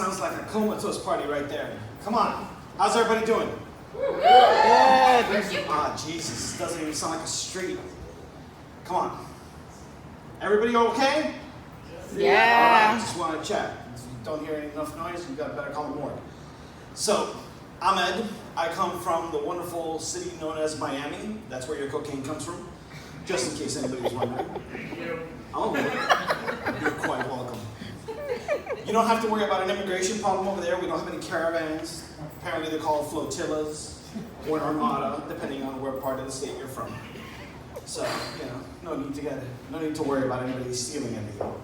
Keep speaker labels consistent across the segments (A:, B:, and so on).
A: sounds like a comatose party right there. Come on. How's everybody doing?
B: Good.
A: Ah, Jesus. This doesn't even sound like a street. Come on. Everybody okay?
B: Yeah.
A: All right, just want to check. If you don't hear enough noise, you got better call the morgue. So, I'm Ed. I come from the wonderful city known as Miami. That's where your cocaine comes from. Just in case anybody's wondering. Oh, you're quite welcome. You don't have to worry about an immigration problem over there. We don't have any caravans. Apparently they're called flotillas or an armada, depending on where part of the state you're from. So, no need to worry about anybody stealing anything.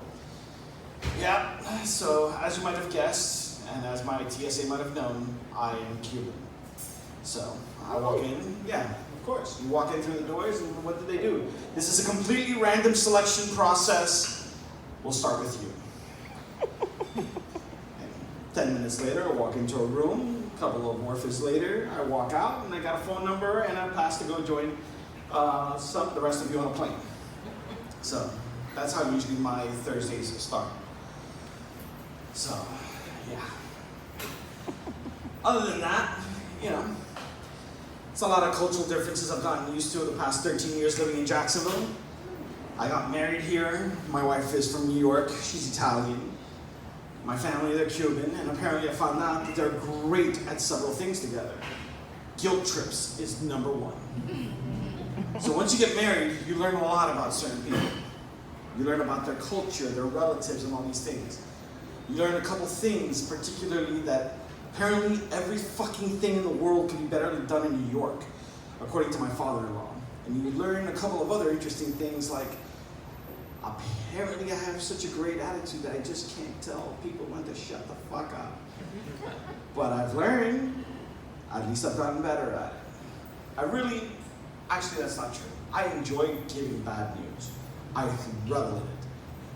A: Yeah, so as you might have guessed, and as my TSA might have known, I am Cuban. So, I walk in, of course. You walk in through the doors, and what do? This is a completely random selection process. We'll start with you. 10 minutes later, I walk into a room. A couple of morphs later, I walk out, and I got a phone number, and I pass to go join the rest of you on a plane. So, that's how usually my Thursdays start. So, yeah. Other than that, it's a lot of cultural differences I've gotten used to the past 13 years living in Jacksonville. I got married here. My wife is from New York. She's Italian. My family, they're Cuban, and apparently I found out that they're great at several things together. Guilt trips is number one. So once you get married, you learn a lot about certain people. You learn about their culture, their relatives, and all these things. You learn a couple things, particularly that apparently every fucking thing in the world can be better done in New York, according to my father-in-law. And you learn a couple of other interesting things like, apparently I have such a great attitude that I just can't tell people when to shut the fuck up. But I've learned, at least I've gotten better at it. Actually that's not true. I enjoy giving bad news. I revel in it.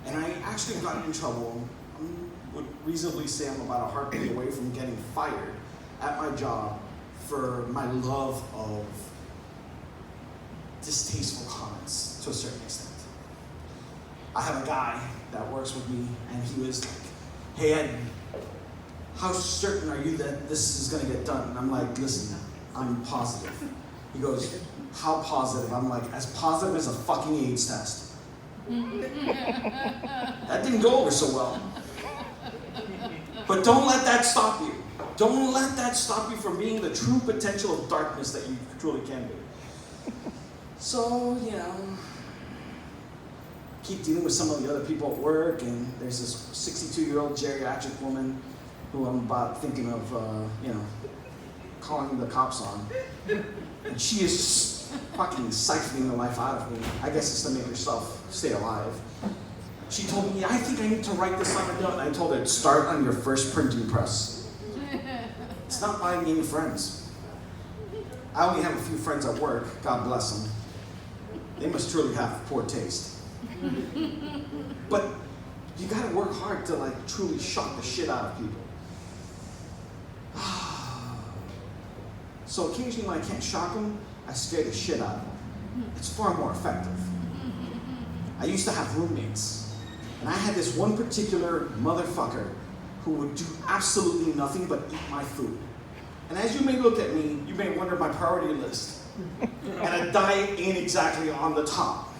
A: And I actually got in trouble. I would reasonably say I'm about a heartbeat away from getting fired at my job for my love of distasteful comments to a certain extent. I have a guy that works with me, and he was like, "Hey Ed, how certain are you that this is gonna get done?" And I'm like, "Listen, I'm positive." He goes, "How positive?" I'm like, "As positive as a fucking AIDS test." That didn't go over so well. But don't let that stop you. Don't let that stop you from being the true potential of darkness that you truly can be. So, keep dealing with some of the other people at work, and there's this 62-year-old geriatric woman who I'm about thinking of, calling the cops on. And she is just fucking siphoning the life out of me. I guess it's to make herself stay alive. She told me, "I think I need to write this on a note." And I told her, "Start on your first printing press." It's not buying any friends. I only have a few friends at work, God bless them. They must truly have poor taste. But you gotta work hard to truly shock the shit out of people. So occasionally when I can't shock them, I scare the shit out of them. It's far more effective. I used to have roommates, and I had this one particular motherfucker who would do absolutely nothing but eat my food. And as you may look at me, you may wonder my priority list. And a diet ain't exactly on the top.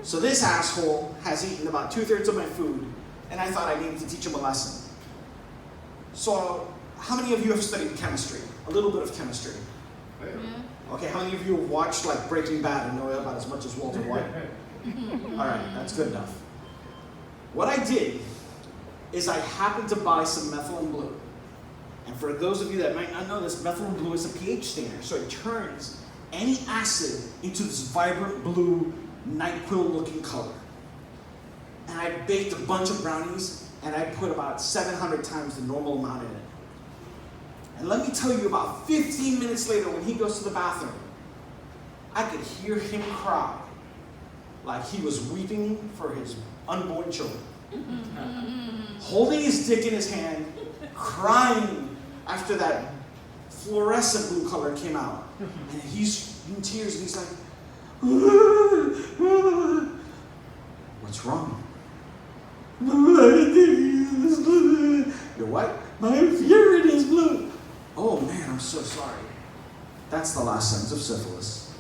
A: So this asshole has eaten about 2/3 of my food, and I thought I needed to teach him a lesson. So, how many of you have studied chemistry? A little bit of chemistry.
B: Yeah.
A: Okay, how many of you have watched Breaking Bad and know about as much as Walter White? All right, that's good enough. What I did is I happened to buy some methylene blue. And for those of you that might not know this, methylene blue is a pH stainer, so it turns any acid into this vibrant blue NyQuil-looking color. And I baked a bunch of brownies, and I put about 700 times the normal amount in it. And let me tell you, about 15 minutes later, when he goes to the bathroom, I could hear him cry like he was weeping for his unborn children. Holding his dick in his hand, crying after that fluorescent blue color came out. And he's in tears, and he's like, "What's wrong?" Your what? My urine is blue. Oh man, I'm so sorry. That's the last sentence of syphilis.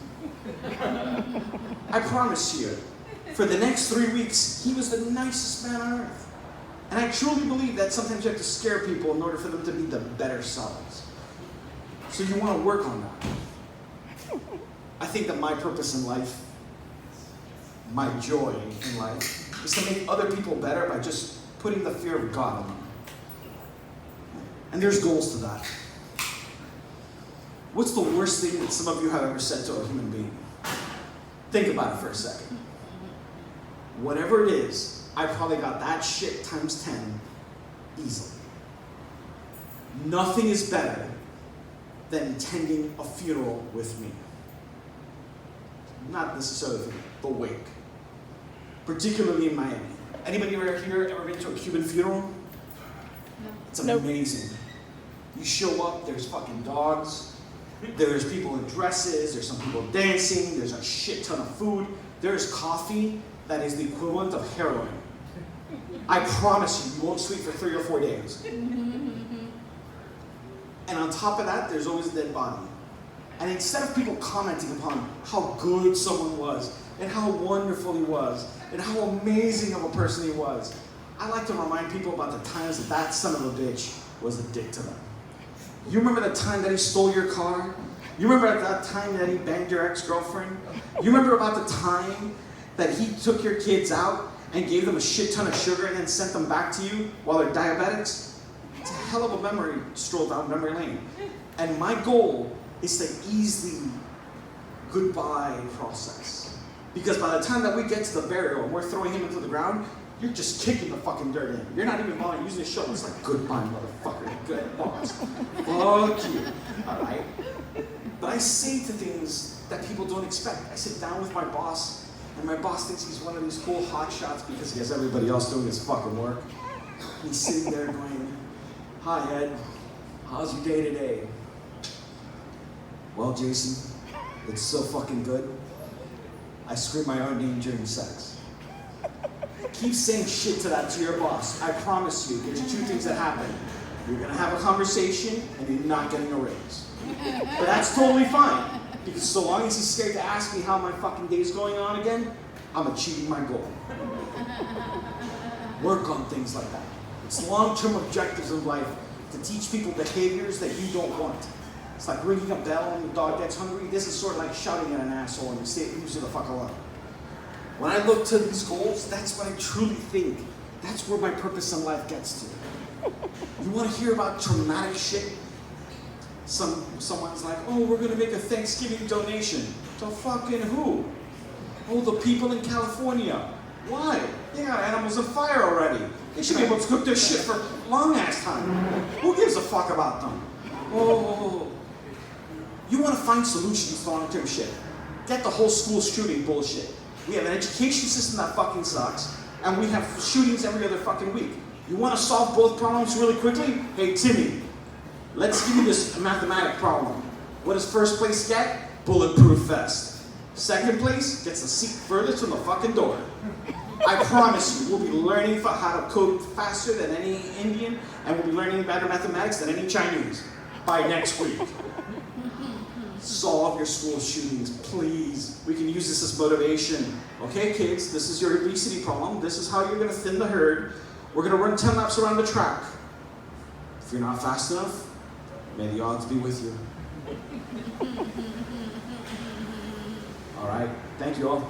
A: I promise you, for the next 3 weeks, he was the nicest man on earth. And I truly believe that sometimes you have to scare people in order for them to be the better selves. So you want to work on that. I think that my purpose in life, my joy in life, is to make other people better by just putting the fear of God in them. And there's goals to that. What's the worst thing that some of you have ever said to a human being? Think about it for a second. Whatever it is, I probably got that shit times 10 easily. Nothing is better than attending a funeral with me. Not necessarily the wake. Particularly in Miami. Anybody here ever been to a Cuban funeral?
B: No.
A: It's amazing. You show up, there's fucking dogs, there's people in dresses, there's some people dancing, there's a shit ton of food, there's coffee that is the equivalent of heroin. I promise you, you won't sleep for 3 or 4 days. And on top of that, there's always a dead body. And instead of people commenting upon how good someone was, and how wonderful he was, and how amazing of a person he was, I like to remind people about the times that that son of a bitch was a dick to them. You remember the time that he stole your car? You remember at that time that he banged your ex-girlfriend? You remember about the time that he took your kids out and gave them a shit ton of sugar and then sent them back to you while they're diabetics? It's a hell of a memory stroll down memory lane. And my goal is to ease the goodbye process. Because by the time that we get to the burial and we're throwing him into the ground, you're just kicking the fucking dirt in. You're not even bothering using his shoulder. It's like, goodbye, motherfucker. Good boss. Fuck you. Alright? But I say to things that people don't expect. I sit down with my boss, and my boss thinks he's one of these cool hotshots because he has everybody else doing his fucking work. He's sitting there going, hi, Ed. How's your day today? Well, Jason, it's so fucking good. I scream my own name during sex. Keep saying shit to that to your boss. I promise you, there's 2 things that happen. You're gonna have a conversation and you're not getting a raise. But that's totally fine. Because so long as he's scared to ask me how my fucking day's going on again, I'm achieving my goal. Work on things like that. It's long-term objectives in life to teach people behaviors that you don't want. It's like ringing a bell when the dog gets hungry. This is sort of like shouting at an asshole and you say, leaves you the fuck alone. When I look to these goals, that's what I truly think. That's where my purpose in life gets to. You want to hear about traumatic shit? Someone's like, oh, we're going to make a Thanksgiving donation. To fucking who? Oh, the people in California. Why? They got animals on fire already. They should be able to cook their shit for long ass time. Who gives a fuck about them? Oh, you want to find solutions to long-term shit. Get the whole school shooting bullshit. We have an education system that fucking sucks, and we have shootings every other fucking week. You want to solve both problems really quickly? Hey, Timmy, let's give you this mathematic problem. What does first place get? Bulletproof vest. Second place gets the seat furthest from the fucking door. I promise you, we'll be learning how to code faster than any Indian, and we'll be learning better mathematics than any Chinese by next week. Solve your school shootings, please. We can use this as motivation. Okay, kids, this is your obesity problem. This is how you're going to thin the herd. We're going to run 10 laps around the track. If you're not fast enough, may the odds be with you. All right, thank you all.